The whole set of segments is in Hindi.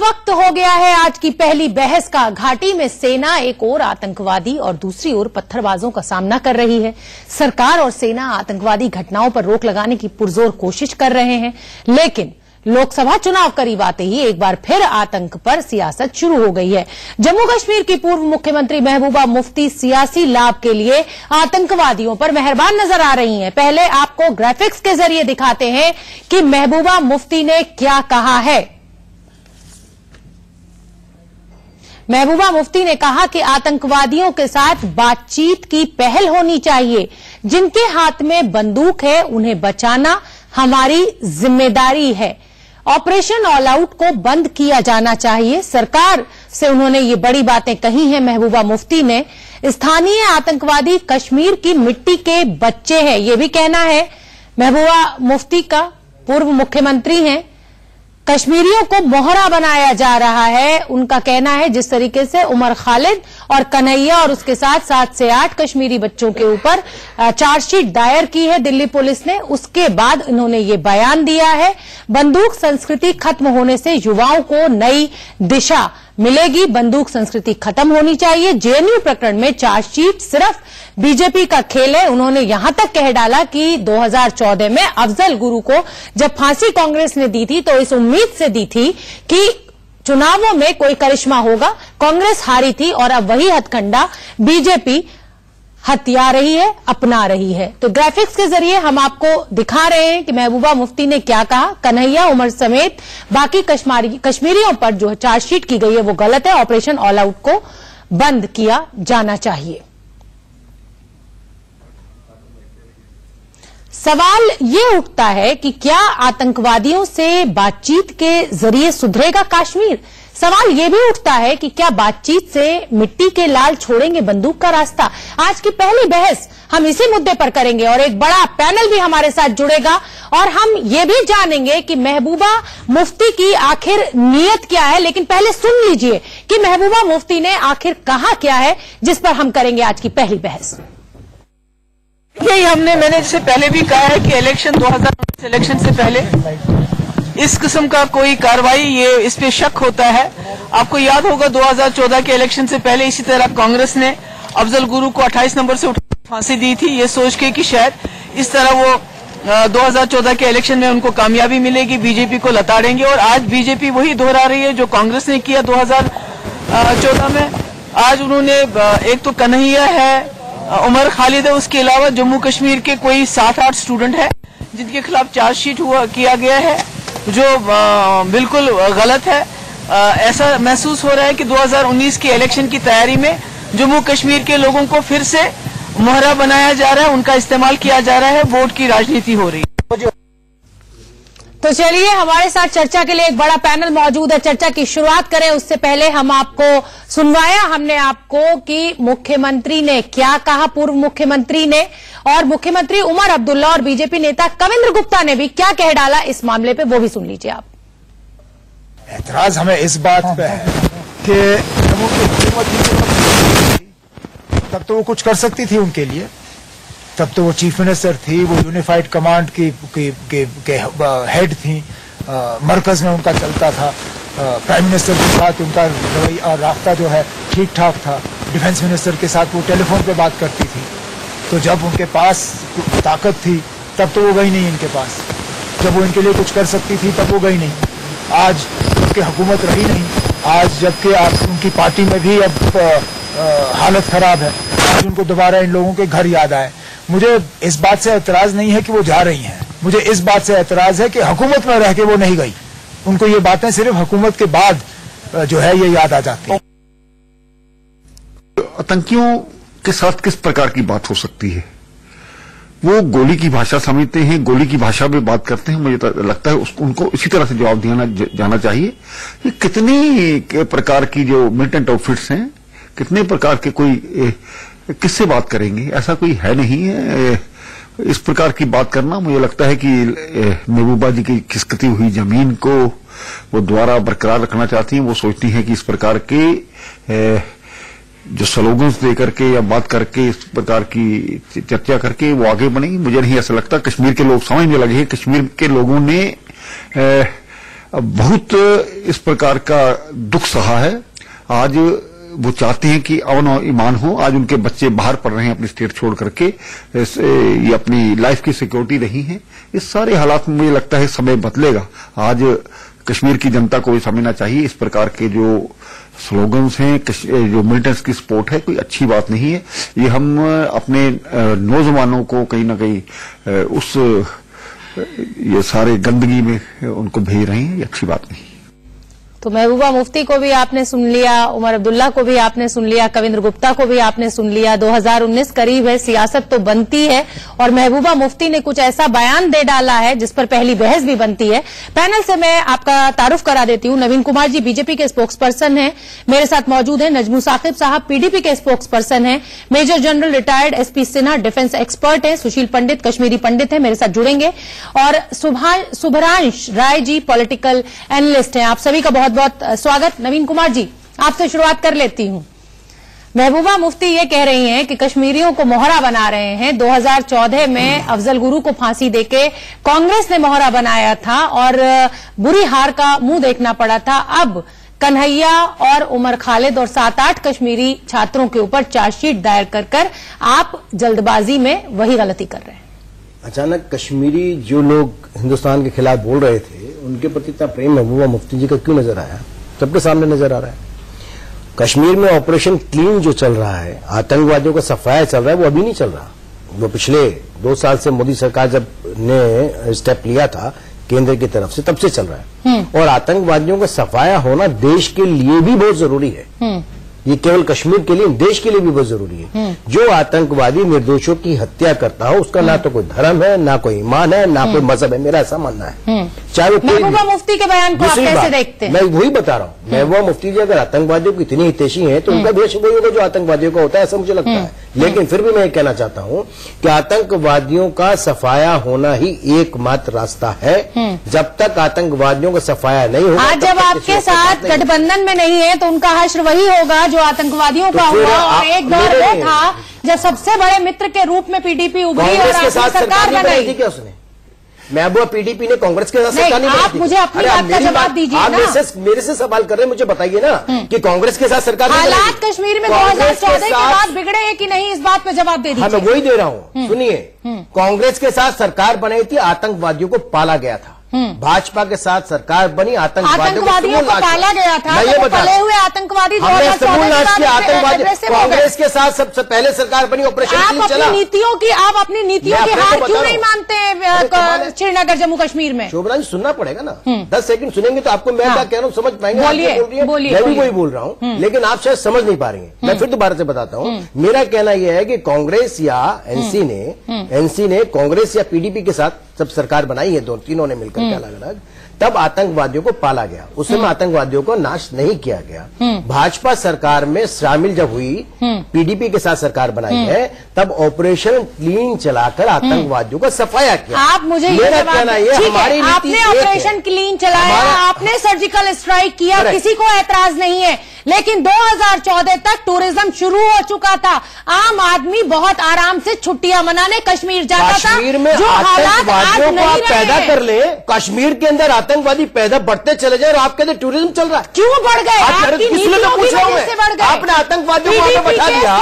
वक्त हो गया है आज की पहली बहस का। घाटी में सेना एक ओर आतंकवादी और दूसरी ओर पत्थरबाजों का सामना कर रही है। सरकार और सेना आतंकवादी घटनाओं पर रोक लगाने की पुरजोर कोशिश कर रहे हैं, लेकिन लोकसभा चुनाव करीब आते ही एक बार फिर आतंक पर सियासत शुरू हो गई है। जम्मू कश्मीर की पूर्व मुख्यमंत्री महबूबा मुफ्ती सियासी लाभ के लिए आतंकवादियों पर मेहरबान नजर आ रही हैं। पहले आपको ग्राफिक्स के जरिए दिखाते हैं कि महबूबा मुफ्ती ने क्या कहा है। महबूबा मुफ्ती ने कहा कि आतंकवादियों के साथ बातचीत की पहल होनी चाहिए। जिनके हाथ में बंदूक है उन्हें बचाना हमारी जिम्मेदारी है। ऑपरेशन ऑल आउट को बंद किया जाना चाहिए। सरकार से उन्होंने ये बड़ी बातें कही हैं। महबूबा मुफ्ती ने स्थानीय आतंकवादी कश्मीर की मिट्टी के बच्चे हैं, ये भी कहना है महबूबा मुफ्ती का। पूर्व मुख्यमंत्री हैं। कश्मीरियों को मोहरा बनाया जा रहा है। उनका कहना है जिस तरीके से उमर खालिद और कन्हैया और उसके साथ 7 से 8 कश्मीरी बच्चों के ऊपर चार्जशीट दायर की है दिल्ली पुलिस ने, उसके बाद इन्होंने ये बयान दिया है। बंदूक संस्कृति खत्म होने से युवाओं को नई दिशा मिलेगी। बंदूक संस्कृति खत्म होनी चाहिए। जेएनयू प्रकरण में चार्जशीट सिर्फ बीजेपी का खेल है। उन्होंने यहां तक कह डाला कि 2014 में अफजल गुरु को जब फांसी कांग्रेस ने दी थी तो इस उम्मीद से दी थी कि चुनावों में कोई करिश्मा होगा। कांग्रेस हारी थी और अब वही हथकंडा बीजेपी हथिया रही है, अपना रही है। तो ग्राफिक्स के जरिए हम आपको दिखा रहे हैं कि महबूबा मुफ्ती ने क्या कहा। कन्हैया, उमर समेत बाकी कश्मीरियों पर जो चार्जशीट की गई है वो गलत है। ऑपरेशन ऑल आउट को बंद किया जाना चाहिए। सवाल ये उठता है कि क्या आतंकवादियों से बातचीत के जरिए सुधरेगा कश्मीर। सवाल ये भी उठता है कि क्या बातचीत से मिट्टी के लाल छोड़ेंगे बंदूक का रास्ता। आज की पहली बहस हम इसी मुद्दे पर करेंगे और एक बड़ा पैनल भी हमारे साथ जुड़ेगा और हम ये भी जानेंगे कि महबूबा मुफ्ती की आखिर नीयत क्या है। लेकिन पहले सुन लीजिए कि महबूबा मुफ्ती ने आखिर कहा क्या है, जिस पर हम करेंगे आज की पहली बहस। यही मैंने जैसे पहले भी कहा है कि इलेक्शन 2019 इलेक्शन से पहले इस किस्म का कोई कार्रवाई ये इस पे शक होता है। आपको याद होगा 2014 के इलेक्शन से पहले इसी तरह कांग्रेस ने अफजल गुरु को 28 नंबर से उठा फांसी दी थी, ये सोच के कि शायद इस तरह वो 2014 के इलेक्शन में उनको कामयाबी मिलेगी, बीजेपी को लताड़ेंगे। और आज बीजेपी वही दोहरा रही है जो कांग्रेस ने किया 2014 में। आज उन्होंने एक तो कन्हैया है, उमर खालिद है, उसके अलावा जम्मू कश्मीर के कोई 7-8 स्टूडेंट है जिनके खिलाफ चार्जशीट किया गया है, जो बिल्कुल गलत है। ऐसा महसूस हो रहा है कि 2019 के इलेक्शन की तैयारी में जम्मू कश्मीर के लोगों को फिर से मोहरा बनाया जा रहा है, उनका इस्तेमाल किया जा रहा है, वोट की राजनीति हो रही है। तो चलिए, हमारे साथ चर्चा के लिए एक बड़ा पैनल मौजूद है। चर्चा की शुरुआत करें उससे पहले हम आपको सुनवाया हमने आपको कि मुख्यमंत्री ने क्या कहा, पूर्व मुख्यमंत्री ने, और मुख्यमंत्री उमर अब्दुल्ला और बीजेपी नेता कविंद्र गुप्ता ने भी क्या कह डाला इस मामले पे, वो भी सुन लीजिए आप। एतराज हमें इस बात पे है कि तब तो वो कुछ कर सकती थी उनके लिए, तब तो वो चीफ मिनिस्टर थी, वो यूनिफाइड कमांड की हेड थी, मरकज में उनका चलता था, प्राइम मिनिस्टर के साथ उनका रवैया और रास्ता जो है ठीक ठाक था, डिफेंस मिनिस्टर के साथ वो टेलीफोन पे बात करती थी। तो जब उनके पास ताकत थी तब तो वो गई नहीं इनके पास, जब वो इनके लिए कुछ कर सकती थी तब वो गई नहीं। आज जबकि हुकूमत रही नहीं, आज जबकि उनकी पार्टी में भी अब हालत खराब है, आज उनको दोबारा इन लोगों के घर याद आए। मुझे इस बात से एतराज नहीं है कि वो जा रही हैं, मुझे इस बात से एतराज है कि हुकूमत में रह के वो नहीं गई। उनको ये बातें सिर्फ हुकूमत के बाद जो है ये याद आ जाती है। आतंकियों के साथ किस प्रकार की बात हो सकती है? वो गोली की भाषा समझते हैं, गोली की भाषा में बात करते हैं। मुझे लगता है उनको इसी तरह से जवाब दिया जाना चाहिए। ये कितनी प्रकार की जो मिलिटेंट आउटफिट्स हैं, कितने प्रकार के कोई किससे बात करेंगे, ऐसा कोई है नहीं है। इस प्रकार की बात करना, मुझे लगता है कि महबूबा जी की खिसकती हुई जमीन को वो दोबारा बरकरार रखना चाहती हैं। वो समझती हैं कि इस प्रकार के जो स्लोगन्स दे करके या बात करके, इस प्रकार की चर्चा करके वो आगे बढ़ेंगी। मुझे नहीं ऐसा लगता। कश्मीर के लोग समझने लगे हैं, कश्मीर के लोगों ने बहुत इस प्रकार का दुख सहा है। आज वो चाहते हैं कि अमन और ईमान हो। आज उनके बच्चे बाहर पढ़ रहे हैं अपनी स्टेट छोड़ करके, ये अपनी लाइफ की सिक्योरिटी नहीं है। इस सारे हालात में मुझे लगता है समय बदलेगा। आज कश्मीर की जनता को ये समझना चाहिए इस प्रकार के जो स्लोगन्स हैं, जो मिलिटेंट्स की सपोर्ट है, कोई अच्छी बात नहीं है। ये हम अपने नौजवानों को कहीं ना कहीं उस ये सारे गंदगी में उनको भेज रहे हैं, ये अच्छी बात नहीं। तो महबूबा मुफ्ती को भी आपने सुन लिया, उमर अब्दुल्ला को भी आपने सुन लिया, कविंद्र गुप्ता को भी आपने सुन लिया। 2019 करीब है, सियासत तो बनती है और महबूबा मुफ्ती ने कुछ ऐसा बयान दे डाला है जिस पर पहली बहस भी बनती है। पैनल से मैं आपका तारुफ करा देती हूं। नवीन कुमार जी बीजेपी के स्पोक्स पर्सन हैं, मेरे साथ मौजूद हैं। नजमू साकिब साहब पीडीपी के स्पोक्स पर्सन हैं। Major general retired SP Sinha defence expert हैं। सुशील पंडित कश्मीरी पंडित हैं, मेरे साथ जुड़ेंगे। और शुभरांश राय जी पॉलिटिकल एनालिस्ट हैं। आप सभी का बहुत बहुत स्वागत। नवीन कुमार जी, आपसे शुरुआत कर लेती हूं। महबूबा मुफ्ती ये कह रही हैं कि कश्मीरियों को मोहरा बना रहे हैं। 2014 में अफजल गुरु को फांसी देके कांग्रेस ने मोहरा बनाया था और बुरी हार का मुंह देखना पड़ा था। अब कन्हैया और उमर खालिद और 7-8 कश्मीरी छात्रों के ऊपर चार्जशीट दायर कर आप जल्दबाजी में वही गलती कर रहे हैं। अचानक कश्मीरी जो लोग हिंदुस्तान के खिलाफ बोल रहे थे, उनके प्रति इतना प्रेम महबूबा मुफ्ती जी का क्यों नजर आया? सबके सामने नजर आ रहा है। कश्मीर में ऑपरेशन क्लीन जो चल रहा है, आतंकवादियों का सफाया चल रहा है, वो अभी नहीं चल रहा। वो पिछले 2 साल से मोदी सरकार जब ने स्टेप लिया था केंद्र की तरफ से, तब से चल रहा है। और आतंकवादियों का सफाया होना देश के लिए भी बहुत जरूरी है। ये केवल कश्मीर के लिए, देश के लिए भी बहुत जरूरी है। जो आतंकवादी निर्दोषों की हत्या करता हो, उसका ना तो कोई धर्म है, ना कोई ईमान है, ना कोई मजहब है। मेरा ऐसा मानना है। चाहे वो महबूबा मुफ्ती के बयान को आप कैसे देखते हैं? मैं वही बता रहा हूँ। महबूबा मुफ्ती जी अगर आतंकवादियों की इतनी हितैषी है तो उनका देश वही होगा जो आतंकवादियों का होता है, ऐसा मुझे लगता है। लेकिन फिर भी मैं कहना चाहता हूँ कि आतंकवादियों का सफाया होना ही एकमात्र रास्ता है। जब तक आतंकवादियों का सफाया नहीं होगा, आज जब आपके साथ गठबंधन में नहीं है तो उनका हश्र वही होगा जो आतंकवादियों का हुआ। और एक दौर वो था जब सबसे बड़े मित्र के रूप में पीडीपी उभरी और आपकी सरकार बनाई। क्या उसने महबूबा पीडीपी ने कांग्रेस के साथ सरकार नहीं बनाई? आप मुझे अपनी बात का जवाब दीजिए ना। आप मेरे से सवाल कर रहे हैं, मुझे बताइए ना कि कांग्रेस के साथ सरकार हालात कश्मीर में 2014 के बाद बिगड़े हैं कि नहीं, इस बात पे जवाब दे दीजिए। हाँ, मैं वही दे रहा हूँ। सुनिए, कांग्रेस के साथ सरकार बनाई थी, आतंकवादियों को पाला गया था। भाजपा के साथ सरकार बनी, आतंकवादियों को पाला गया था। ये पले हुए आतंकवादी आतंकवादी कांग्रेस के साथ सबसे पहले सरकार बनी, ऑपरेशन आप अपनी नीतियों की हार क्यों नहीं मानते श्रीनगर जम्मू कश्मीर में? शोभराज सुनना पड़ेगा ना। 10 सेकंड सुनेंगे तो आपको मैं क्या कह रहा हूँ समझ पाएंगे। मैं भी वही बोल रहा हूँ, लेकिन आप शायद समझ नहीं पा रही हैं। मैं फिर दोबारा से बताता हूँ। मेरा कहना यह है कि कांग्रेस या एनसी ने कांग्रेस या पीडीपी के साथ जब सरकार बनाई है, तीनों ने मिलकर के अलग अलग, तब आतंकवादियों को पाला गया। उस समय आतंकवादियों को नाश नहीं किया गया। भाजपा सरकार में शामिल जब हुई, पीडीपी के साथ सरकार बनाई है, तब ऑपरेशन क्लीन चलाकर आतंकवादियों का सफाया किया। आप मुझे मेरा कहना यह, हमारी आपने ऑपरेशन क्लीन चलाया, आपने सर्जिकल स्ट्राइक किया, किसी को ऐतराज नहीं है। लेकिन 2014 तक टूरिज्म शुरू हो चुका था। आम आदमी बहुत आराम से छुट्टियां मनाने कश्मीर जाता था। कश्मीर में आतंकवादियों को आप पैदा कर ले, कश्मीर के अंदर आतंकवादी पैदा बढ़ते चले जाए और आप कहते टूरिज्म चल रहा है। क्यों बढ़ गए? आपकी नीतियों की वजह से बढ़ गए। आपने आतंकवादियों को बैठा दिया,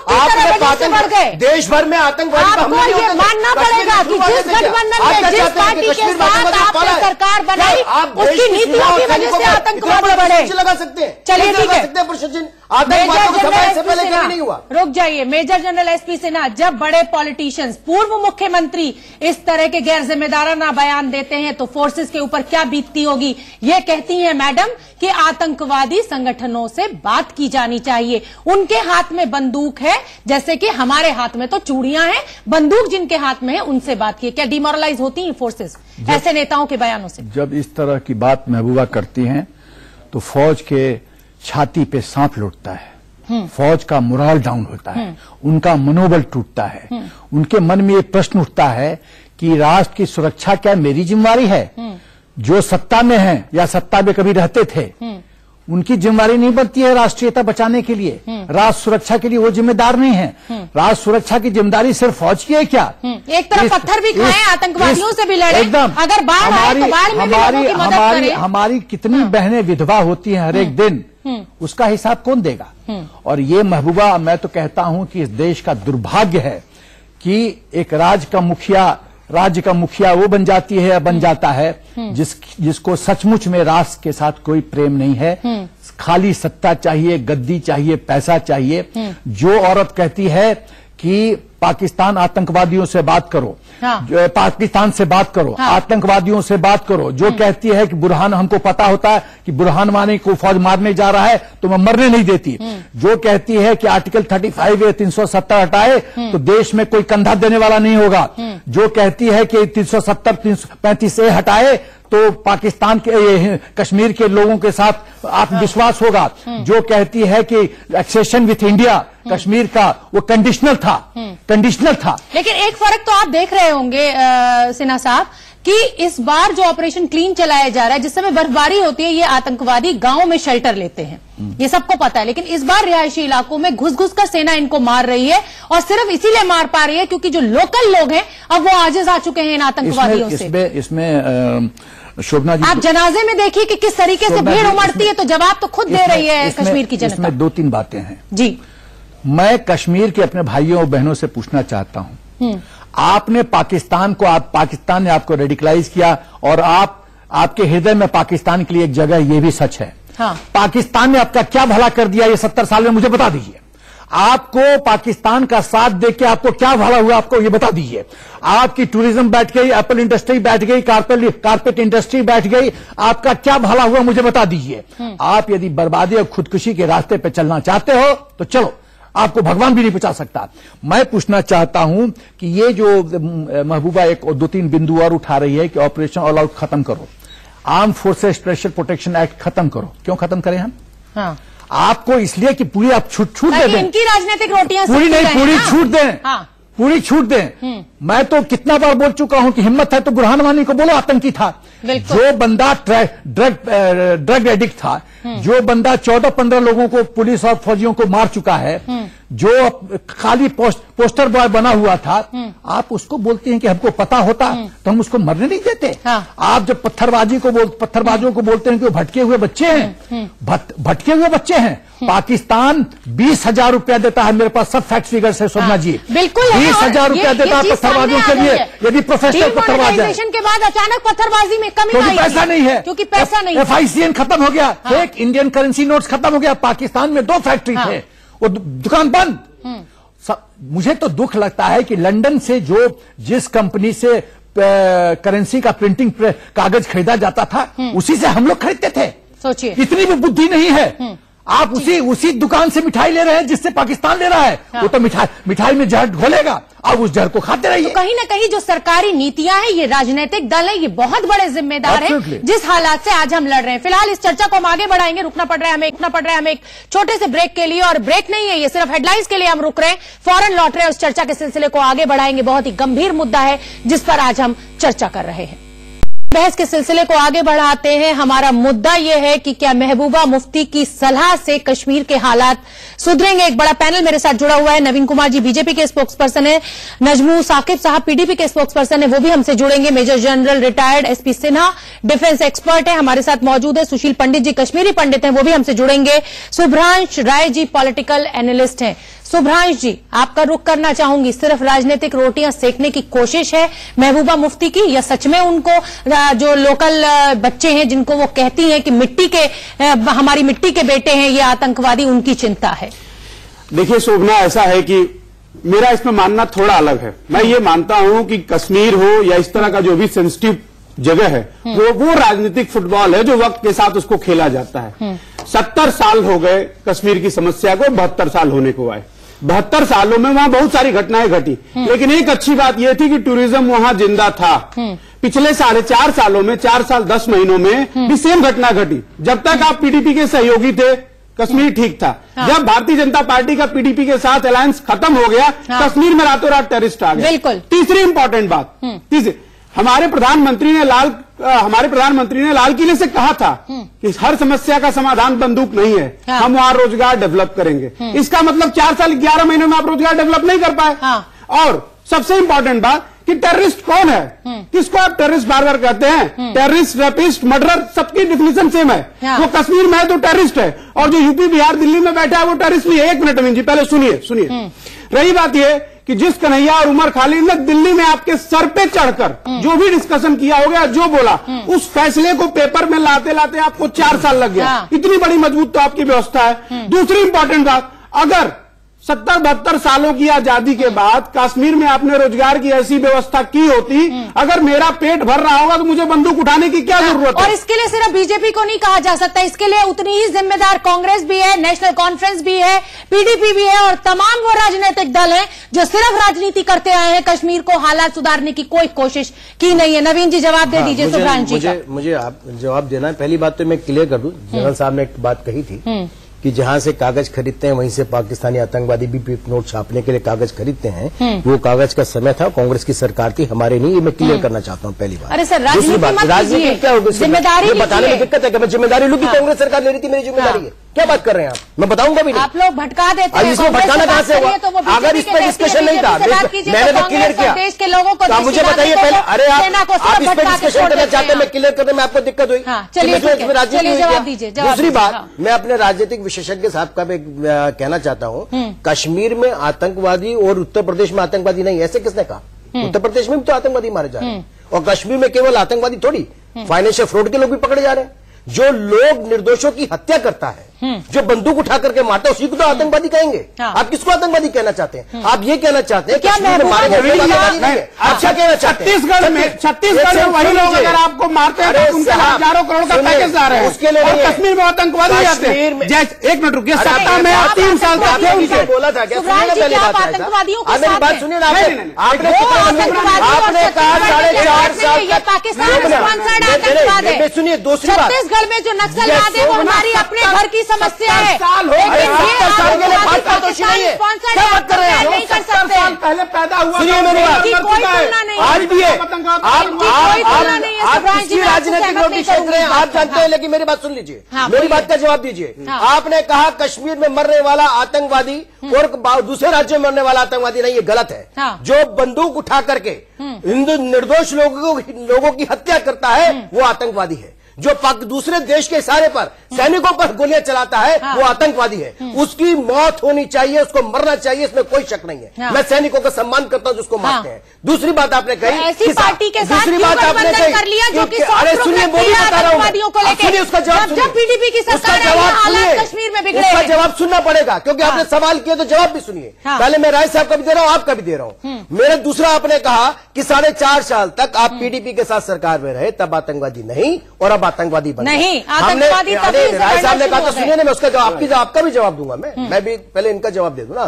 आपने देश भर में आतंकवादी का हमला ये मानना पड़ेगा कि जिस गठबंधन में जिस पार्टी के साथ आपने सरकार बनाई, उसकी नीतियों की वजह से आतंकवादी बढ़े। लगा सकते हैं, चलिए ठीक है। आतंकवादियों को सफाई से पहले कभी नहीं हुआ। रुक जाइए। मेजर जनरल एसपी सिन्हा, जब बड़े पॉलिटिशियंस, पूर्व मुख्यमंत्री इस तरह के गैर जिम्मेदाराना बयान देते हैं तो फोर्सेस के ऊपर क्या बीतती होगी? ये कहती हैं मैडम कि आतंकवादी संगठनों से बात की जानी चाहिए। उनके हाथ में बंदूक है, जैसे कि हमारे हाथ में तो चूड़ियां हैं। बंदूक जिनके हाथ में है उनसे बात की। क्या डिमोरलाइज होती हैं फोर्सेस ऐसे नेताओं के बयानों से? जब इस तरह की बात महबूबा करती हैं तो फौज के छाती पे सांप लौटता है, फौज का मोरल डाउन होता है, उनका मनोबल टूटता है। उनके मन में ये प्रश्न उठता है कि राष्ट्र की सुरक्षा क्या मेरी जिम्मेवारी है? जो सत्ता में हैं या सत्ता में कभी रहते थे, उनकी जिम्मेदारी नहीं बनती है राष्ट्रीयता बचाने के लिए, राष्ट्र सुरक्षा के लिए वो जिम्मेदार नहीं है। राष्ट्र सुरक्षा की जिम्मेदारी सिर्फ फौज की है क्या? एक तरफ पत्थर भी खाएं, आतंकवादियों से भी लड़े, एकदम। अगर बाढ़ आए तो बाढ़ में भी लोगों की मदद करें। हमारी कितनी बहनें विधवा होती हैं हर एक दिन, उसका हिसाब कौन देगा? और ये महबूबा, मैं तो कहता हूं कि इस देश का दुर्भाग्य है कि एक राज्य का मुखिया वो बन जाती है या बन जाता है जिसको सचमुच में राष्ट्र के साथ कोई प्रेम नहीं है, खाली सत्ता चाहिए, गद्दी चाहिए, पैसा चाहिए। जो औरत कहती है कि पाकिस्तान आतंकवादियों से बात करो, पाकिस्तान से बात करो, आतंकवादियों से बात करो, जो कहती है कि बुरहान, हमको पता होता है कि बुरहान वानी को फौज मारने जा रहा है तो मैं मरने नहीं देती, जो कहती है कि आर्टिकल 35 या 370 हटाए तो देश में कोई कंधा देने वाला नहीं होगा, जो कहती है कि 370 335A हटाए तो पाकिस्तान के कश्मीर के लोगों के साथ आत्मविश्वास होगा, जो कहती है कि एक्सेशन विथ इंडिया कश्मीर का वो कंडीशनल था। लेकिन एक फर्क तो आप देख रहे होंगे सिन्हा साहब कि इस बार जो ऑपरेशन क्लीन चलाया जा रहा है, जिस समय बर्फबारी होती है ये आतंकवादी गांव में शेल्टर लेते हैं, ये सबको पता है, लेकिन इस बार रिहायशी इलाकों में घुस कर सेना इनको मार रही है और सिर्फ इसीलिए मार पा रही है क्योंकि जो लोकल लोग हैं अब वो आजिज आ चुके हैं इन आतंकवादियों से। इसमें शोभना जी, आप जनाजे में देखिए कि किस तरीके से भीड़ उमड़ती है, तो जवाब तो खुद दे रही है कश्मीर की जनता। इसमें 2-3 बातें हैं जी। मैं कश्मीर के अपने भाइयों और बहनों से पूछना चाहता हूं, आपने पाकिस्तान ने आपको रेडिकलाइज किया और आपके हृदय में पाकिस्तान के लिए एक जगह, ये भी सच है। पाकिस्तान ने आपका क्या भला कर दिया ये 70 साल में, मुझे बता दीजिए। आपको पाकिस्तान का साथ देके आपको क्या भला हुआ, आपको ये बता दीजिए। आपकी टूरिज्म बैठ गई, एप्पल इंडस्ट्री बैठ गई, कारपेट इंडस्ट्री बैठ गई, आपका क्या भला हुआ मुझे बता दीजिए। आप यदि बर्बादी और खुदकुशी के रास्ते पे चलना चाहते हो तो चलो, आपको भगवान भी नहीं बचा सकता। मैं पूछना चाहता हूं कि ये जो महबूबा एक 2-3 बिंदु और उठा रही है कि ऑपरेशन ऑल आउट खत्म करो, arm forces special protection act खत्म करो। क्यों खत्म करें हम? आपको इसलिए कि पूरी आप छूट दे दें, इनकी राजनीतिक रोटियां पूरी नहीं, पूरी छूट दें, पूरी छूट दें। मैं तो कितना बार बोल चुका हूं कि हिम्मत है तो बुरहान वानी को बोलो आतंकी था। जो बंदा ड्रग एडिक्ट था, जो बंदा 14-15 लोगों को, पुलिस और फौजियों को मार चुका है, जो खाली पोस्टर बॉय बना हुआ था, आप उसको बोलते हैं कि हमको पता होता तो हम उसको मरने नहीं देते। आप जब पत्थरबाजों को बोलते हैं कि वो भटके हुए बच्चे हैं, भटके हुए बच्चे हैं। पाकिस्तान 20,000 रुपया देता है, मेरे पास सब फैक्ट फिगर्स है सोमना जी, बिल्कुल 20,000 रुपया देता है पत्थरबाजों के लिए, यदि प्रोफेशनल पत्थरबाज है। के बाद अचानक पत्थरबाजी में कमी आई, पैसा नहीं है, क्योंकि पैसा नहीं, FICN खत्म हो गया, एक इंडियन करेंसी नोट्स खत्म हो गया। पाकिस्तान में 2 फैक्ट्री थे, वो दुकान बंद। मुझे तो दुख लगता है कि लंदन से जिस कंपनी से करेंसी का प्रिंटिंग कागज खरीदा जाता था, उसी से हम लोग खरीदते थे। सोचिए, इतनी भी बुद्धि नहीं है। आप उसी दुकान से मिठाई ले रहे हैं जिससे पाकिस्तान ले रहा है। वो तो मिठाई में जहर घोलेगा, अब उस जहर को खाते रहिए। तो कहीं ना कहीं जो सरकारी नीतियां हैं, ये राजनीतिक दल है, ये बहुत बड़े जिम्मेदार हैं जिस हालात से आज हम लड़ रहे हैं। फिलहाल इस चर्चा को हम आगे बढ़ाएंगे, रुकना पड़ रहा है हमें एक छोटे से ब्रेक के लिए, और ब्रेक नहीं है ये, सिर्फ हेडलाइंस के लिए हम रुक रहे हैं, फौरन लौट रहे हैं, उस चर्चा के सिलसिले को आगे बढ़ाएंगे। बहुत ही गंभीर मुद्दा है जिस पर आज हम चर्चा कर रहे हैं। बहस के सिलसिले को आगे बढ़ाते हैं। हमारा मुद्दा यह है कि क्या महबूबा मुफ्ती की सलाह से कश्मीर के हालात सुधरेंगे। एक बड़ा पैनल मेरे साथ जुड़ा हुआ है। नवीन कुमार जी बीजेपी के स्पोक्स पर्सन है, नजमू साकिब साहब पीडीपी के स्पोक्स पर्सन है, वो भी हमसे जुड़ेंगे। Major general retired SP Sinha defence expert है, हमारे साथ मौजूद है। सुशील पंडित जी कश्मीरी पंडित हैं, वो भी हमसे जुड़ेंगे। शुभ्रांश राय जी पॉलिटिकल एनालिस्ट हैं। शुभ्रांश जी, आपका रुख करना चाहूंगी, सिर्फ राजनीतिक रोटियां सेकने की कोशिश है महबूबा मुफ्ती की, या सच में उनको जो लोकल बच्चे हैं जिनको वो कहती हैं कि हमारी मिट्टी के बेटे हैं ये आतंकवादी, उनकी चिंता है? देखिए शोभना, ऐसा है कि मेरा इसमें मानना थोड़ा अलग है। मैं ये मानता हूं कि कश्मीर हो या इस तरह का जो भी सेंसिटिव जगह है, वो राजनीतिक फुटबॉल है जो वक्त के साथ उसको खेला जाता है। 70 साल हो गए कश्मीर की समस्या को, 72 साल होने को आए। 72 सालों में वहां बहुत सारी घटनाएं घटी, लेकिन एक अच्छी बात यह थी कि टूरिज्म वहां जिंदा था। पिछले 4.5 सालों में, 4 साल 10 महीनों में भी सेम घटना घटी। जब तक आप पीडीपी के सहयोगी थे कश्मीर ठीक था। जब भारतीय जनता पार्टी का पीडीपी के साथ अलायंस खत्म हो गया, कश्मीर में रातों रात टेररिस्ट आ गए। बिल्कुल। तीसरी इंपॉर्टेंट बात, हमारे प्रधानमंत्री ने लाल किले से कहा था कि हर समस्या का समाधान बंदूक नहीं है। हाँ। हम वहां रोजगार डेवलप करेंगे। इसका मतलब 4 साल 11 महीने में आप रोजगार डेवलप नहीं कर पाए। हाँ। और सबसे इंपॉर्टेंट बात कि टेररिस्ट कौन है, किसको आप टेररिस्ट बार बार कहते हैं? टेररिस्ट, रेपिस्ट, मर्डरर, सबकी डिफिनेशन सेम है। हाँ। वो कश्मीर में है तो टेररिस्ट है, और जो यूपी बिहार दिल्ली में बैठा है वो टेररिस्ट नहीं है। 1 मिनट अमीन जी, पहले सुनिए। रही बात ये कि जिस कन्हैया और उमर खालिद ने दिल्ली में आपके सर पे चढ़कर जो भी डिस्कशन किया हो गया, जो बोला, उस फैसले को पेपर में लाते लाते आपको 4 साल लग गया। हाँ। इतनी बड़ी मजबूत तो आपकी व्यवस्था है। दूसरी इंपॉर्टेंट बात, अगर 70-72 सालों की आजादी के बाद कश्मीर में आपने रोजगार की ऐसी व्यवस्था की होती, अगर मेरा पेट भर रहा होगा तो मुझे बंदूक उठाने की क्या जरूरत है? और इसके लिए सिर्फ बीजेपी को नहीं कहा जा सकता, इसके लिए उतनी ही जिम्मेदार कांग्रेस भी है, नेशनल कॉन्फ्रेंस भी है, पीडीपी भी है, और तमाम वो राजनीतिक दल हैं जो सिर्फ राजनीति करते आए हैं। कश्मीर को हालात सुधारने की कोई कोशिश की नहीं है। नवीन जी जवाब दे दीजिए सुब्रहान जी का। मुझे आप जवाब देना है। पहली बात तो मैं क्लियर कर दूं, जनरल साहब ने एक बात कही थी कि जहां से कागज खरीदते हैं वहीं से पाकिस्तानी आतंकवादी भी नोट छापने के लिए कागज खरीदते हैं। वो कागज का समय था, कांग्रेस की सरकार थी, हमारे नहीं। ये मैं क्लियर करना चाहता हूं पहली बात। अरे सर, राजनीति क्या होगी? जिम्मेदारी बताने में दिक्कत है कि मैं जिम्मेदारी लूं कि कांग्रेस सरकार ले रही थी, मेरी जिम्मेदारी है। क्या बात कर रहे हैं आप? मैं बताऊंगा भी नहीं। आप लोग भटका देते हैं। इसमें भटकाना कहां से हुआ? अगर इस पर डिस्कशन नहीं था, मैंने तो क्लियर किया। देश के लोगों को तो मुझे बताइए पहले। अरे आप इस पर डिस्कशन करना चाहते हैं, मैं क्लियर करने में आपको दिक्कत हुई? चलिए जवाब दीजिए। दूसरी बात, मैं अपने राजनीतिक विशेषज्ञ साहब का भी कहना चाहता हूं, कश्मीर में आतंकवादी और उत्तर प्रदेश में आतंकवादी नहीं, ऐसे किसने कहा? उत्तर प्रदेश में भी तो आतंकवादी मारे जा रहे हैं, और कश्मीर में केवल आतंकवादी थोड़ी, फाइनेंशियल फ्रॉड के लोग भी पकड़े जा रहे हैं। जो लोग निर्दोषों की हत्या करता है, जो बंदूक उठा करके मारता है, उसी को तो आतंकवादी कहेंगे। आप किसको आतंकवादी कहना चाहते हैं? आप ये कहना चाहते हैं कश्मीर में मारे गए आतंकवादी नहीं है? आप क्या कहना चाहते हैं? छत्तीसगढ़ में वही लोग अगर आपको मारते हैं तो उनके हजारों करोड़ का पैकेज आ रहे हैं, उसके लिए कश्मीर में आतंकवादी आते हैं। 1 मिनट रुकिए, सत्ता में 3 साल तक बोला था क्या? मेरी बात सुनिए ना। आपने कहा 4.5 साल। सुनिए, दूसरी बात, छत्तीसगढ़ में जो नक्सलवाद है वो हमारी अपने घर की समस्या है। नहीं कर सकते। पहले पैदा हुआ, सुनिए मेरी बात, कोई तुलना नहीं, आज भी है। आप किसकी राजनीतिक रोटी सेक रहे हैं आप जानते हैं, लेकिन मेरी बात सुन लीजिए। मेरी बात का जवाब दीजिए। आपने कहा कश्मीर में मरने वाला आतंकवादी और दूसरे राज्यों में मरने वाला आतंकवादी नहीं, ये गलत है। जो बंदूक उठा करके हिंदू निर्दोष लोगों की हत्या करता है वो आतंकवादी है। जो दूसरे देश के इशारे पर सैनिकों पर गोलियां चलाता है वो आतंकवादी है। उसकी मौत होनी चाहिए, उसको मरना चाहिए, इसमें कोई शक नहीं है। मैं सैनिकों का सम्मान करता हूं जिसको मारते हैं। दूसरी बात आपने कही, ऐसी पार्टी के साथ दूसरी बात आपने कही, अरे सुनिए, वो भी बता रहा हूं, सुनिए उसका जवाब, जब पीडीपी की सरकार है, हालात कश्मीर में बिगड़े, उसका जवाब सुनना पड़ेगा, क्योंकि आपने सवाल किया तो जवाब भी सुनिए। पहले मैं राय साहब का भी दे रहा हूं, आपका भी दे रहा हूं। मेरे दूसरा, आपने कहा कि 4.5 साल तक आप पीडीपी के साथ सरकार में रहे, तब आतंकवादी नहीं और अब आतंकवादी बन गए। आतंकवादी राय साहब ने कहा था, सुनिए ना, मैं उसका जवाब, आपका भी जवाब दूंगा। मैं भी पहले इनका जवाब दे दूं ना।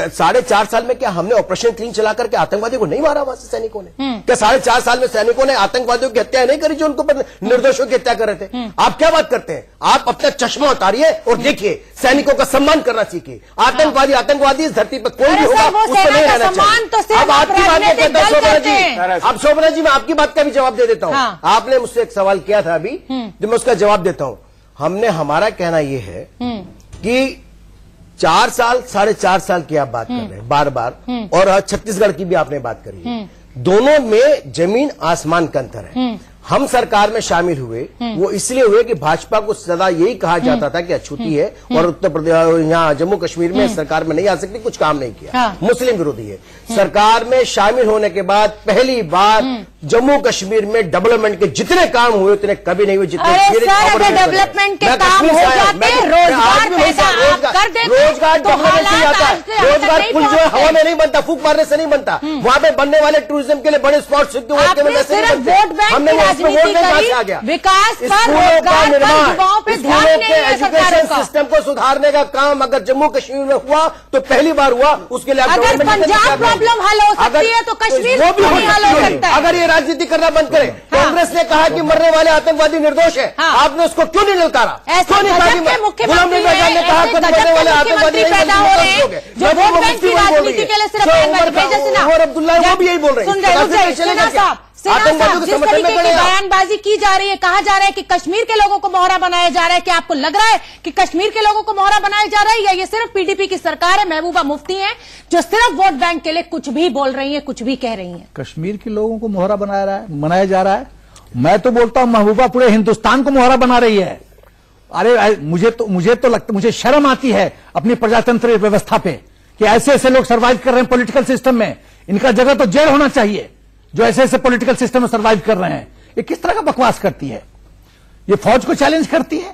4.5 साल में क्या हमने ऑपरेशन क्लीन चला करके आतंकवादियों को नहीं मारा वहां से सैनिकों ने? क्या 4.5 साल में सैनिकों ने आतंकवादियों की हत्या नहीं करी जो उनको पर निर्दोषों की हत्या कर रहे थे? आप क्या बात करते हैं? आप अपना चश्मा उतारिए और देखिए, सैनिकों का सम्मान करना सीखिए। आतंकवादी इस धरती पर कोई भी होगा, उसको नहीं रहना चाहिए। अब आपकी बात में कहता हूं शोभना जी, अब शोभना जी मैं आपकी बात का भी जवाब दे देता हूं। आपने मुझसे एक सवाल किया था अभी, तो मैं उसका जवाब देता हूं। हमारा कहना यह है कि 4 साल 4.5 साल की आप बात कर रहे हैं बार बार, और छत्तीसगढ़ की भी आपने बात करी है। दोनों में जमीन आसमान का अंतर है। हम सरकार में शामिल हुए वो इसलिए हुए कि भाजपा को सदा यही कहा जाता था कि अछूती है और उत्तर प्रदेश, यहाँ जम्मू कश्मीर में सरकार में नहीं आ सकती, कुछ काम नहीं किया, मुस्लिम विरोधी है। सरकार में शामिल होने के बाद पहली बार जम्मू कश्मीर में डेवलपमेंट के जितने काम हुए उतने कभी नहीं हुए जितने डेवलपमेंट के काम हो जाते, रोजगार डेवलपमेंट से आता है। रोजगार पुल जो है हवा में नहीं बनता, फूंक मारने से नहीं बनता। वहां पे बनने वाले टूरिज्म के लिए बड़े स्पॉट सिद्ध हुए, हमने विकास पर रोजगार पर युवाओं पे ध्यान नहीं है एजुकेशन सिस्टम को सुधारने का काम अगर जम्मू कश्मीर में हुआ तो पहली बार हुआ। उसके लिए अगर पंजाब प्रॉब्लम हल हो सकती है तो कश्मीर वो भी हल हो सकता है। अगर ये राजनीति करना बंद करे, कांग्रेस ने कहा कि मरने वाले आतंकवादी निर्दोष है, आपने उसको क्यों नहीं ललकारा? गुलाम नबी आजाद ने कहा कि मरने वाले आतंकवादी और अब्दुल्ला वो भी यही बोल रहे हैं। आतंकवादियों को जिस समर्थन तरीके में की खड़े हैं। बयानबाजी की जा रही है, कहा जा रहा है कि कश्मीर के लोगों को मोहरा बनाया जा रहा है, कि आपको लग रहा है कि कश्मीर के लोगों को मोहरा बनाया जा रहा है, या ये सिर्फ पीडीपी की सरकार है, महबूबा मुफ्ती है, जो सिर्फ वोट बैंक के लिए कुछ भी बोल रही है, कुछ भी कह रही है? कश्मीर के लोगों को मोहरा बनाया जा रहा है। मैं तो बोलता हूं महबूबा पूरे हिंदुस्तान को मोहरा बना रही है। अरे मुझे शर्म आती है अपनी प्रजातंत्र व्यवस्था पे कि ऐसे ऐसे लोग सर्वाइव कर रहे हैं पॉलिटिकल सिस्टम में। इनका जगह तो जेल होना चाहिए जो ऐसे ऐसे पॉलिटिकल सिस्टम में सर्वाइव कर रहे हैं। ये किस तरह का बकवास करती है? ये फौज को चैलेंज करती है,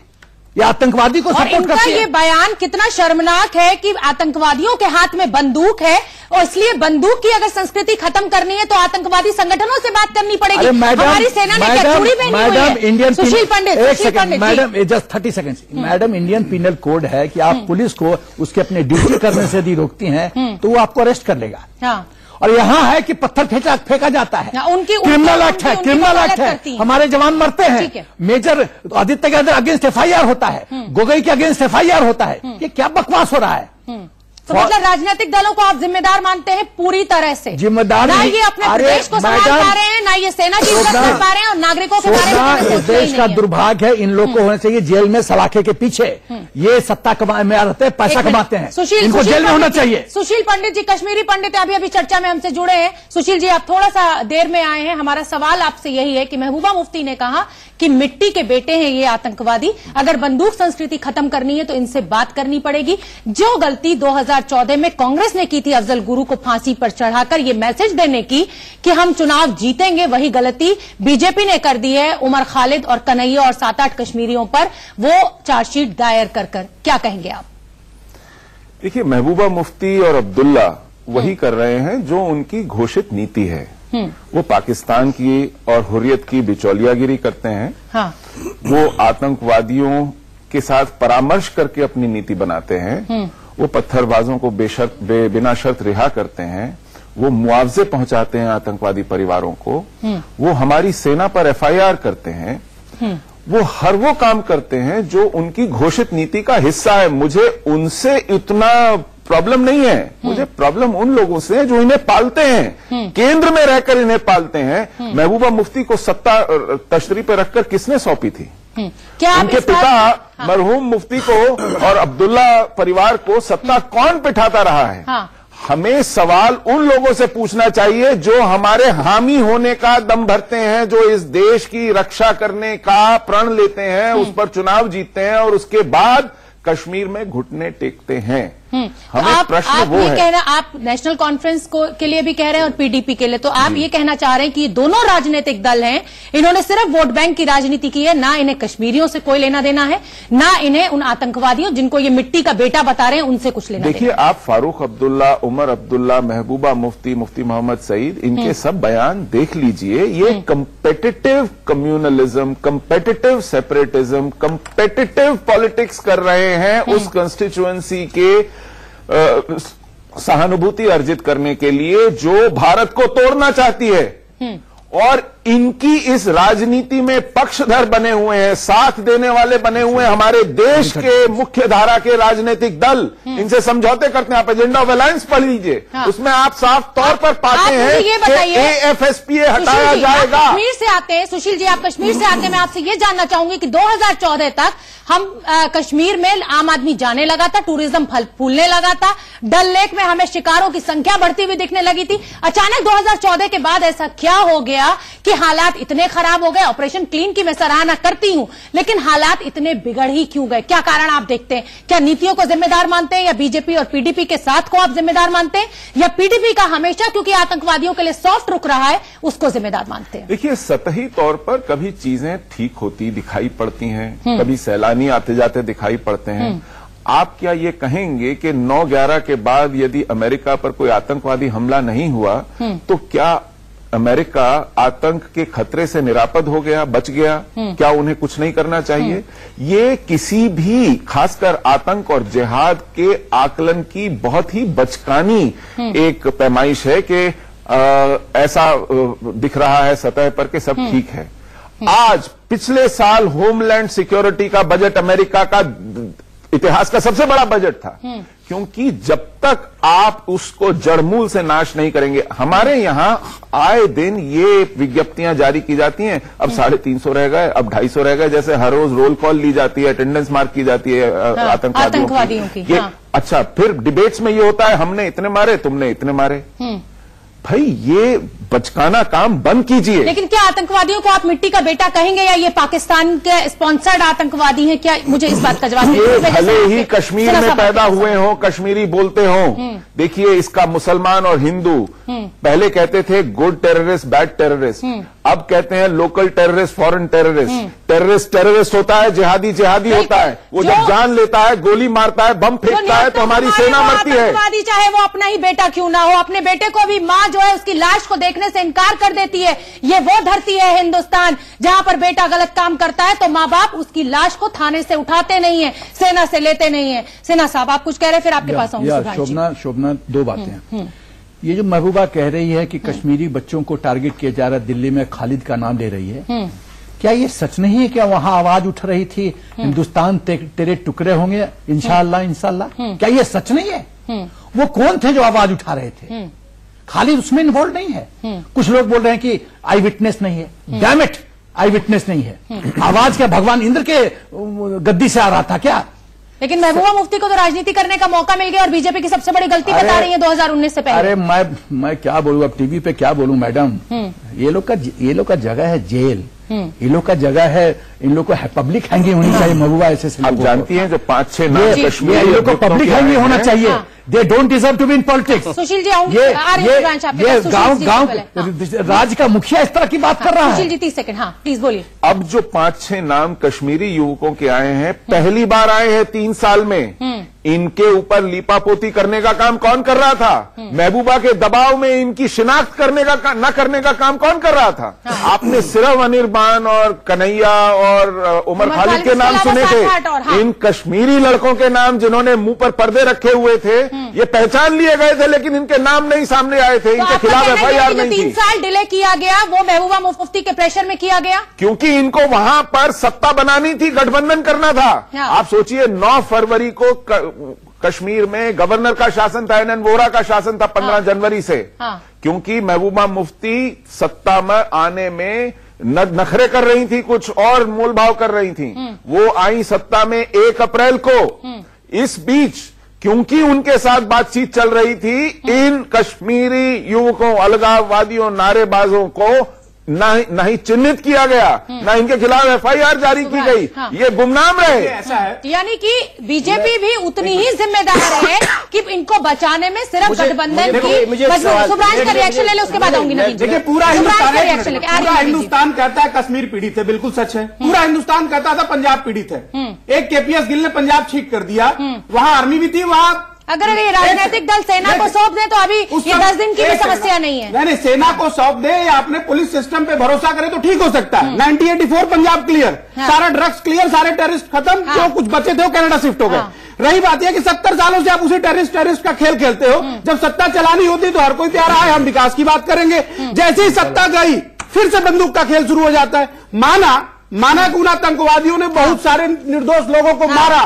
ये आतंकवादी को सपोर्ट करती है। ये बयान कितना शर्मनाक है कि आतंकवादियों के हाथ में बंदूक है, और इसलिए बंदूक की अगर संस्कृति खत्म करनी है तो आतंकवादी संगठनों से बात करनी पड़ेगी। हमारी सेना ने क्या चूड़ी पहनी हुई है? Indian Sushil Pandit, madam just 30 seconds. Madam, Indian penal code है कि आप पुलिस को उसके अपने ड्यूटी करने से यदि रोकती हैं तो वो आपको अरेस्ट कर लेगा। हाँ। और यहां है कि पत्थर फेंका जाता है, क्रिमिनल एक्ट है, क्रिमिनल एक्ट है, हमारे जवान मरते हैं, मेजर आदित्य के अगेंस्ट FIR होता है, गोगोई के अगेंस्ट FIR होता है। ये क्या बकवास हो रहा है? तो मतलब राजनीतिक दलों को आप जिम्मेदार मानते हैं पूरी तरह से? जिम्मेदार ना ये अपने प्रदेश को संभाल पा रहे हैं, ना ये सेना की इज्जत कर पा रहे हैं, और नागरिकों के बारे में इस देश का दुर्भाग्य है। इन लोग को होना चाहिए जेल में सलाखे के पीछे। ये सत्ता में रहते हैं, पैसा कमाते हैं, इनको जेल में होना चाहिए। सुशील पंडित जी, कश्मीरी पंडित अभी अभी चर्चा में हमसे जुड़े हैं। सुशील जी, आप थोड़ा सा देर में आए हैं। हमारा सवाल आपसे यही है कि महबूबा मुफ्ती ने कहा कि मिट्टी के बेटे हैं ये आतंकवादी, अगर बंदूक संस्कृति खत्म करनी है तो इनसे बात करनी पड़ेगी। जो गलती 2014 में कांग्रेस ने की थी अफजल गुरु को फांसी पर चढ़ाकर ये मैसेज देने की कि हम चुनाव जीतेंगे, वही गलती बीजेपी ने कर दी है उमर खालिद और कन्हैया और 7-8 कश्मीरियों पर वो चार्जशीट दायर कर। क्या कहेंगे आप? देखिए, महबूबा मुफ्ती और अब्दुल्ला वही कर रहे हैं जो उनकी घोषित नीति है। वो पाकिस्तान की और हुर्रियत की बिचौलियागिरी करते हैं। हाँ। वो आतंकवादियों के साथ परामर्श करके अपनी नीति बनाते हैं। वो पत्थरबाजों को बिना शर्त रिहा करते हैं। वो मुआवजे पहुंचाते हैं आतंकवादी परिवारों को। वो हमारी सेना पर FIR करते हैं। वो हर वो काम करते हैं जो उनकी घोषित नीति का हिस्सा है। मुझे उनसे इतना प्रॉब्लम नहीं है, मुझे प्रॉब्लम उन लोगों से है जो इन्हें पालते हैं, केंद्र में रहकर इन्हें पालते हैं। महबूबा मुफ्ती को सत्ता तशरी पे रखकर किसने सौंपी थी? क्या उनके पिता मरहूम मुफ्ती को और अब्दुल्ला परिवार को सत्ता कौन बिठाता रहा है? हाँ। हमें सवाल उन लोगों से पूछना चाहिए जो हमारे हामी होने का दम भरते हैं, जो इस देश की रक्षा करने का प्रण लेते हैं, उस पर चुनाव जीतते हैं और उसके बाद कश्मीर में घुटने टेकते हैं। हमें प्रश्न वो है। आप नेशनल कॉन्फ्रेंस के लिए भी कह रहे हैं और पीडीपी के लिए, तो आप ये कहना चाह रहे हैं कि ये दोनों राजनीतिक दल हैं, इन्होंने सिर्फ वोट बैंक की राजनीति की है, ना इन्हें कश्मीरियों से कोई लेना देना है, ना इन्हें उन आतंकवादियों जिनको ये मिट्टी का बेटा बता रहे हैं उनसे कुछ लेना। देखिए, आप फारूक अब्दुल्ला, उमर अब्दुल्ला, महबूबा मुफ्ती, मुफ्ती मोहम्मद सईद, इनके सब बयान देख लीजिए। ये competitive communalism, competitive separatism, competitive politics कर रहे हैं उस कंस्टिट्यूएंसी के सहानुभूति अर्जित करने के लिए जो भारत को तोड़ना चाहती है। और इनकी इस राजनीति में पक्षधर बने हुए हैं, साथ देने वाले बने हुए हैं हमारे देश के मुख्य धारा के राजनीतिक दल। इनसे समझौते करते हैं। आप एजेंडा ऑफ अलायंस पढ़ लीजिए। हाँ। उसमें आप साफ तौर पर पाते हैं कि AFSPA हटाया जाएगा। कश्मीर से आते हैं सुशील जी, आप कश्मीर से आते हैं। मैं आपसे ये जानना चाहूंगी कि 2014 तक हम कश्मीर में आम आदमी जाने लगा था, टूरिज्म फूलने लगा था, डल लेक में हमें शिकारों की संख्या बढ़ती हुई दिखने लगी थी। अचानक 2014 के बाद ऐसा क्या हो गया कि हालात इतने खराब हो गए? ऑपरेशन क्लीन की मैं सराहना करती हूं, लेकिन हालात इतने बिगड़ ही क्यों गए? क्या कारण आप देखते हैं? क्या नीतियों को जिम्मेदार मानते हैं, या बीजेपी और पीडीपी के साथ को आप जिम्मेदार मानते हैं, या पीडीपी का हमेशा क्योंकि आतंकवादियों के लिए सॉफ्ट रुक रहा है उसको जिम्मेदार मानते हैं? देखिए, सतही तौर पर कभी चीजें ठीक होती दिखाई पड़ती हैं, कभी सैलानी आते जाते दिखाई पड़ते हैं। आप क्या ये कहेंगे कि 9/11 के बाद यदि अमेरिका पर कोई आतंकवादी हमला नहीं हुआ तो क्या अमेरिका आतंक के खतरे से निरापद हो गया, बच गया? क्या उन्हें कुछ नहीं करना चाहिए? ये किसी भी, खासकर आतंक और जिहाद के आकलन की बहुत ही बचकानी एक पैमाइश है कि ऐसा दिख रहा है सतह पर कि सब ठीक है। आज पिछले साल होमलैंड सिक्योरिटी का बजट अमेरिका का इतिहास का सबसे बड़ा बजट था, क्योंकि जब तक आप उसको जड़मूल से नाश नहीं करेंगे, हमारे यहां आए दिन ये विज्ञप्तियां जारी की जाती हैं, अब 350 रह गए, अब 250 रह गए, जैसे हर रोज रोल कॉल ली जाती है, अटेंडेंस मार्क की जाती है आतंकवादियों की। ये अच्छा, फिर डिबेट्स में ये होता है हमने इतने मारे, तुमने इतने मारे। भाई ये बचकाना काम बंद कीजिए। लेकिन क्या आतंकवादियों को आप मिट्टी का बेटा कहेंगे या ये पाकिस्तान के स्पॉन्सर्ड आतंकवादी हैं? क्या मुझे इस बात का जवाब ये भले ही कश्मीर में पैदा हुए हों, कश्मीरी बोलते हों, देखिए इसका मुसलमान और हिंदू पहले कहते थे गुड टेररिस्ट बैड टेररिस्ट, अब कहते हैं local terrorist foreign terrorist. Terrorist terrorist होता है, जिहादी जिहादी होता है, वो जब जान लेता है, गोली मारता है, बम फेंकता है तो हमारी सेना मरती है। चाहे वो अपना ही बेटा क्यों ना हो, अपने बेटे को भी माँ जो है उसकी लाश को देखने से इनकार कर देती है। ये वो धरती है हिंदुस्तान जहां पर बेटा गलत काम करता है तो माँ बाप उसकी लाश को थाने से उठाते नहीं है, सेना से लेते नहीं है। सेना साहब आप कुछ कह रहे, फिर आपके पास आऊंगी। शोभना दो बातें। ये जो महबूबा कह रही है कि कश्मीरी बच्चों को टारगेट किया जा रहा है, दिल्ली में खालिद का नाम ले रही है, क्या ये सच नहीं है? क्या वहां आवाज उठ रही थी हिंदुस्तान तेरे टुकड़े होंगे इंशाअल्लाह इंशाअल्लाह? क्या ये सच नहीं है? वो कौन थे जो आवाज उठा रहे थे? खालिद उसमें इन्वॉल्व नहीं है। कुछ लोग बोल रहे हैं कि आई विटनेस नहीं है। डैम इट, आई विटनेस नहीं है। आवाज क्या भगवान इंद्र के गद्दी से आ रहा था क्या? लेकिन महबूबा मुफ्ती को तो राजनीति करने का मौका मिल गया और बीजेपी की सबसे बड़ी गलती बता रही है 2019 से पहले। अरे मैं क्या बोलूं, अब टीवी पे क्या बोलूं मैडम। ये लोग का जगह है जेल, ये लोग का जगह है, इन लोग को पब्लिक हैंगिंग होनी चाहिए। महबूबा ऐसे आप जानती हैं जो 5-6 नाम कश्मीर लोग को पब्लिक हैंगिंग होना चाहिए। They don't deserve to be in politics. Sushil ji ये गांव राज्य का मुखिया इस तरह की बात कर रहा है। सुशील जी 30 सेकंड, हाँ प्लीज बोलिए। अब जो 5-6 नाम कश्मीरी युवकों के आए हैं, पहली बार आए हैं 3 साल में, इनके ऊपर लीपापोती करने का काम कौन कर रहा था? महबूबा के दबाव में इनकी शिनाख्त करने का न करने का काम कौन कर रहा था? आपने सिर्फ अनिर्बान और कन्हैया और उमर खालिद के नाम सुने थे। इन कश्मीरी लड़कों के नाम जिन्होंने मुंह पर पर्दे रखे हुए थे, ये पहचान लिए गए थे, लेकिन इनके नाम नहीं सामने आए थे। इनके खिलाफ FIR नहीं थी। 3 साल डिले किया गया वो महबूबा मुफ्ती के प्रेशर में किया गया, क्योंकि इनको वहां पर सत्ता बनानी थी, गठबंधन करना था। आप सोचिए 9 फरवरी को कश्मीर में गवर्नर का शासन था, NN वोहरा का शासन था 15 जनवरी से, क्योंकि महबूबा मुफ्ती सत्ता में आने में नखरे कर रही थी, कुछ और मोलभाव कर रही थी। वो आई सत्ता में 1 अप्रैल को। इस बीच क्योंकि उनके साथ बातचीत चल रही थी, इन कश्मीरी युवकों, अलगाववादियों, नारेबाजों को ना ही चिन्हित किया गया, ना इनके खिलाफ FIR जारी की गई। ये गुमनाम रहे। ऐसा है, यानी कि बीजेपी भी उतनी ही जिम्मेदार है कि इनको बचाने में सिर्फ गठबंधन की। सुब्रांश का रिएक्शन ले ले, उसके बाद आऊंगी नवीन। देखिए पूरा हिंदुस्तान कहता है कश्मीर पीड़ित है, बिल्कुल सच है। पूरा हिंदुस्तान कहता था पंजाब पीड़ित है। एक KPS गिल ने पंजाब ठीक कर दिया, वहां आर्मी भी थी, वहां अगर ये राजनीतिक दल सेना को सौंप दे तो अभी ये 10 दिन की भी समस्या नहीं है। नहीं, सेना को सौंप दे या अपने पुलिस सिस्टम पे भरोसा करे तो ठीक हो सकता है। 1984 पंजाब क्लियर, सारा ड्रग्स क्लियर, सारे टेररिस्ट खत्म, जो कुछ बचे थे वो कनाडा शिफ्ट हो गए। रही बात यह कि 70 सालों से आप उसे टेररिस्ट का खेल खेलते हो। जब सत्ता चलानी होती तो हर कोई प्यारा है, हम विकास की बात करेंगे। जैसे ही सत्ता गई फिर से बंदूक का खेल शुरू हो जाता है। माना कि उन आतंकवादियों ने बहुत सारे निर्दोष लोगों को मारा,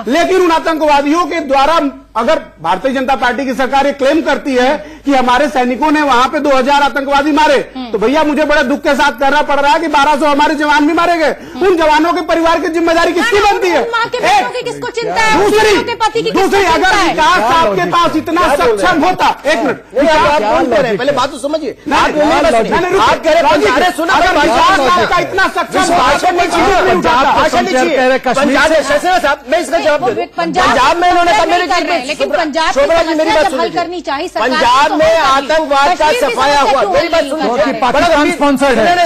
लेकिन उन आतंकवादियों के द्वारा अगर भारतीय जनता पार्टी की सरकार ये क्लेम करती है कि हमारे सैनिकों ने वहां पे 2000 आतंकवादी मारे, तो भैया मुझे बड़े दुख के साथ कहना पड़ रहा है कि 1200 हमारे जवान भी मारे गए। उन जवानों के परिवार की जिम्मेदारी किसकी बनती है? किसको चिंता है? दूसरी अगर विकास आपके पास इतना सक्षम होता, एक मिनट पहले बात तो समझिए। आपका इतना सक्षम पंजाब में इन्होंने लेकिन पंजाब की समस्या जब हल करनी चाहिए पंजाब में आतंकवाद का सफाया हुआ। मेरी बात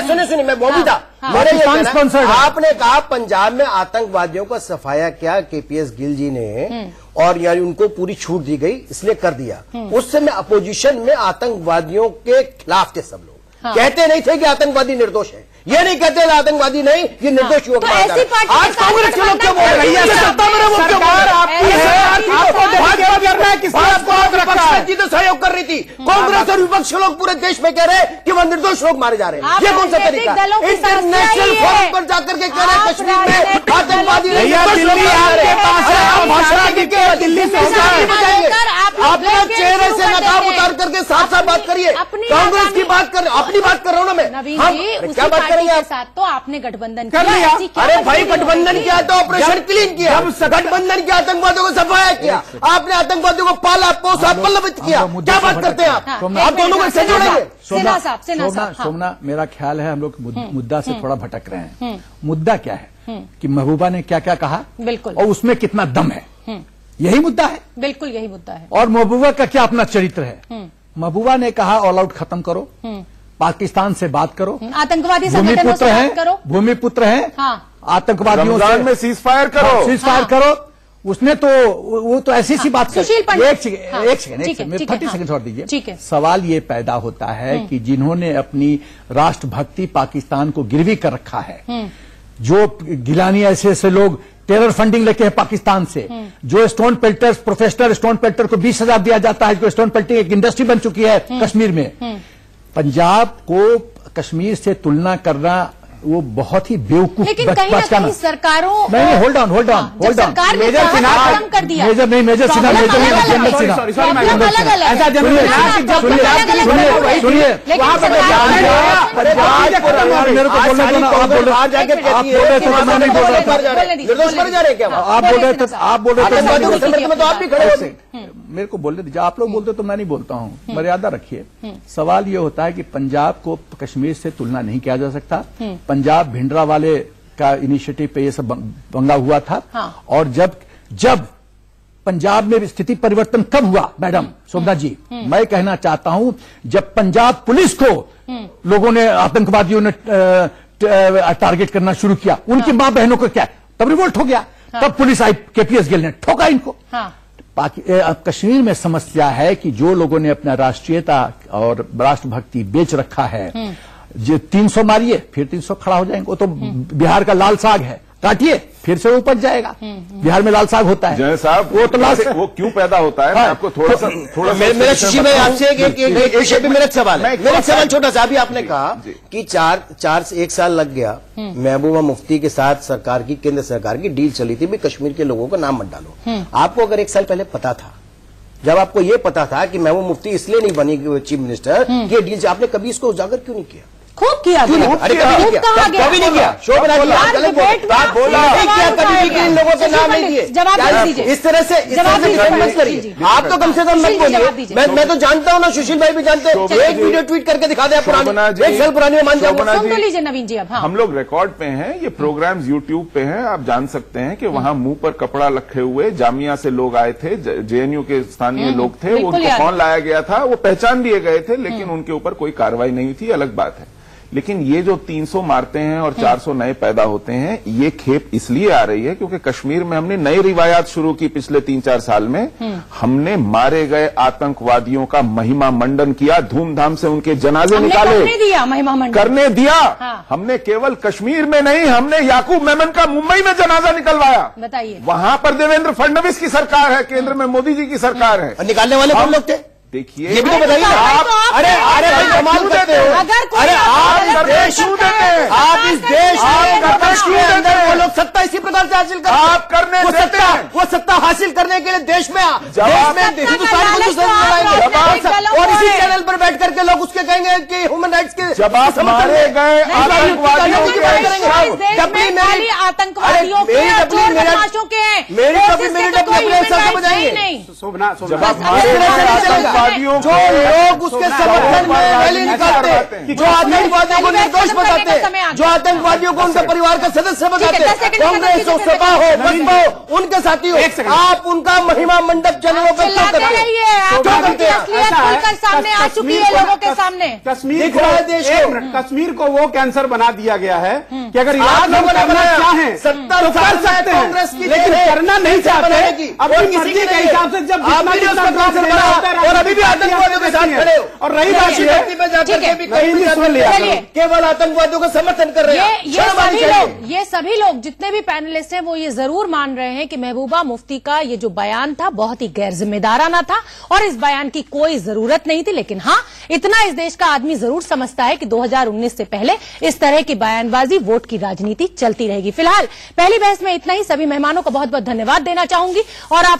सुनिए, मैं वो भी था, आपने कहा पंजाब में आतंकवादियों का सफाया क्या KPS गिल जी ने, और यानी उनको पूरी छूट दी गई इसलिए कर दिया। उस समय अपोजिशन में आतंकवादियों के खिलाफ थे सब लोग, कहते नहीं थे कि आतंकवादी निर्दोष है। ये नहीं कहते आतंकवादी नहीं, ये निर्दोष युवक। आज कांग्रेस के लोग क्यों बोल रही है? जी तो सहयोग कर रही थी। कांग्रेस और विपक्ष के लोग पूरे देश में कह रहे हैं कि वह निर्दोष लोग मारे जा रहे हैं। ये कौन सा तरीका? इंटरनेशनल फोरम पर जाकर के कह रहे हैं कश्मीर में आतंकवादी दिल्ली से अपने चेहरे से नकाब उतार करके साफ साफ बात करिए। कांग्रेस की बात कर, अपनी बात कर रहा हूँ ना मैं। हम क्या बात करेंगे आप? साथ तो आपने गठबंधन कर लिया। अरे भाई गठबंधन किया तो ऑपरेशन क्लीन किया, गठबंधन किया, आतंकवादियों को सफाया किया, आपने आतंकवादियों को पाला पोसा पल्लवित किया। क्या बात करते हैं आप दोनों को इससे जोड़ेंगे? सोमना, मेरा ख्याल है हम लोग मुद्दा से थोड़ा भटक रहे हैं। मुद्दा क्या है कि महबूबा ने क्या क्या कहा, बिल्कुल, और उसमें कितना दम है, यही मुद्दा है। बिल्कुल यही मुद्दा है। और महबूबा का क्या अपना चरित्र है। महबूबा ने कहा ऑल आउट खत्म करो, पाकिस्तान से बात करो, आतंकवादी संगठनों से बात करो, भूमिपुत्र है, आतंकवादियों रमजान में सीज फायर करो, सीज फायर करो। उसने तो वो तो ऐसी सी बात कर। एक सेकंड 30 सेकंड और दीजिए। सवाल ये पैदा होता है कि जिन्होंने अपनी राष्ट्रभक्ति पाकिस्तान को गिरवी कर रखा है, जो गिलानी ऐसे ऐसे लोग टेरर फंडिंग लेके हैं पाकिस्तान से, जो स्टोन पेल्टर्स, प्रोफेशनल स्टोन पेल्टर को 20,000 दिया जाता है, जो स्टोन पेल्टिंग एक इंडस्ट्री बन चुकी है कश्मीर में। पंजाब को कश्मीर से तुलना करना वो बहुत ही बेवकूफ। लेकिन कहीं ना कहीं सरकारों नहीं, होल्ड ऑन सरकार ने मेजर सिन्हा कर दिया। मेजर नहीं, major Sinha, major general Sinha, ऐसा जनरल सुनिए, मेरे को बोलने दो ना। आप बोल रहे थे तो मैं नहीं बोल रहा था। आप बोल रहे थे, मेरे को बोलने दीजिए। आप लोग बोलते तो मैं नहीं बोलता हूँ, मर्यादा रखिए। सवाल ये होता है कि पंजाब को कश्मीर से तुलना नहीं किया जा सकता। पंजाब भिंडरा वाले का इनिशिएटिव पे ये सब बंगा हुआ था। और जब पंजाब में स्थिति परिवर्तन कब हुआ मैडम शोभना जी, मैं कहना चाहता हूं जब पंजाब पुलिस को लोगों ने, आतंकवादियों ने टारगेट करना शुरू किया, उनकी मां बहनों को क्या, तब रिवोल्ट हो गया। तब पुलिस आई, केपीएस गिल ने ठोका इनको। कश्मीर में समस्या है कि जो लोगों ने अपना राष्ट्रीयता और राष्ट्रभक्ति बेच रखा है, जो 300 मारिए फिर 300 खड़ा हो जाएंगे। वो तो बिहार का लाल साग है, काटिए फिर से उपज जाएगा। बिहार में लाल साग होता है। जय साहब, वो तो वो क्यों पैदा होता है? मैं आपको थोड़ा मेरा सुशील भाई आपसे एक मेरा सवाल है। मेरा सवाल छोटा सा, अभी आपने कहा कि 1 साल लग गया महबूबा मुफ्ती के साथ सरकार की, केंद्र सरकार की डील चली थी भी कश्मीर के लोगों का नाम मत डालो। आपको अगर 1 साल पहले पता था, जब आपको ये पता था कि महबूबा मुफ्ती इसलिए नहीं बनी चीफ मिनिस्टर कि ये डील, आपने कभी इसको उजागर क्यों नहीं किया? खूब किया, अरे कभी नहीं किया। शोभना जी आप गलत बोला, कभी भी इन लोगों के नाम नहीं दिए। जवाब दीजिए। इस तरह से मत करिए। आप तो कम से कम मत बोलिए। मैं तो जानता हूँ ना, सुशील भाई भी जानते हैं। एक वीडियो ट्वीट करके दिखा दे, 1 साल पुरानी मान लीजिए। नवीन जी, अब हम लोग रिकॉर्ड पे हैं, ये प्रोग्राम्स यूट्यूब पे हैं, आप जान सकते हैं कि वहां मुंह पर कपड़ा रखे हुए जामिया से लोग आए थे, जेएनयू के स्थानीय लोग थे, उनको कौन लाया गया था वो पहचान लिए गए थे, लेकिन उनके ऊपर कोई कार्रवाई नहीं थी, अलग बात है। लेकिन ये जो 300 मारते हैं और 400 नए पैदा होते हैं, ये खेप इसलिए आ रही है क्योंकि कश्मीर में हमने नई रिवायात शुरू की पिछले 3-4 साल में। हमने मारे गए आतंकवादियों का महिमा मंडन किया, धूमधाम से उनके जनाजे निकाले, करने दिया। हमने केवल कश्मीर में नहीं, हमने याकूब मेमन का मुंबई में जनाजा निकलवाया। बताइए, वहां पर देवेंद्र फडणवीस की सरकार है, केंद्र में मोदी जी की सरकार है। निकालने वाले कौन लोग थे? देखिए, ये भी तो बताइए। अरे भाई कमाल करते हो। अरे आप इस देश में वो लोग सत्ता इसी प्रकार से हासिल करते हैं। आप करने देते हैं। वो सत्ता हासिल करने के लिए देश में हिंदुस्तान को और इसी चैनल पर बैठ करके लोग उसके कहेंगे कि ह्यूमन राइट्स के जब आप मारे गए आतंकवादियों के आतंकवादियों जो लोग उसके समर्थन में रैली निकालते हैं, जो आतंकवादियों को निर्दोष बताते हैं, जो आतंकवादियों को उनके परिवार का सदस्य बताते हैं, कांग्रेस हो, सपा हो, बसपा हो, उनके साथी हो, आप उनका महिमा मंडप चैनलों पर क्यों करते हैं? सामने आ चुकी है लोगों के सामने। कश्मीर को वो कैंसर बना दिया गया है कि अगर इलाज करना चाहें सत्ता तो कर सकते हैं, लेकिन करना नहीं चाहते। अपनी मर्जी के हिसाब से जब और अभी भी आतंकवादियों के साथ खड़े हो, और रही बात केवल आतंकवादियों का समर्थन कर रहे हैं। ये सभी लोग जितने भी पैनलिस्ट हैं वो ये जरूर मान रहे हैं कि महबूबा मुफ्ती का ये जो बयान था बहुत ही गैर जिम्मेदाराना था और इस बयान की कोई जरूरत नहीं थी। लेकिन हाँ, इतना इस देश का आदमी जरूर समझता है कि 2019 से पहले इस तरह की बयानबाजी, वोट की राजनीति चलती रहेगी। फिलहाल पहली बहस में इतना ही। सभी मेहमानों को बहुत बहुत धन्यवाद देना चाहूंगी और आप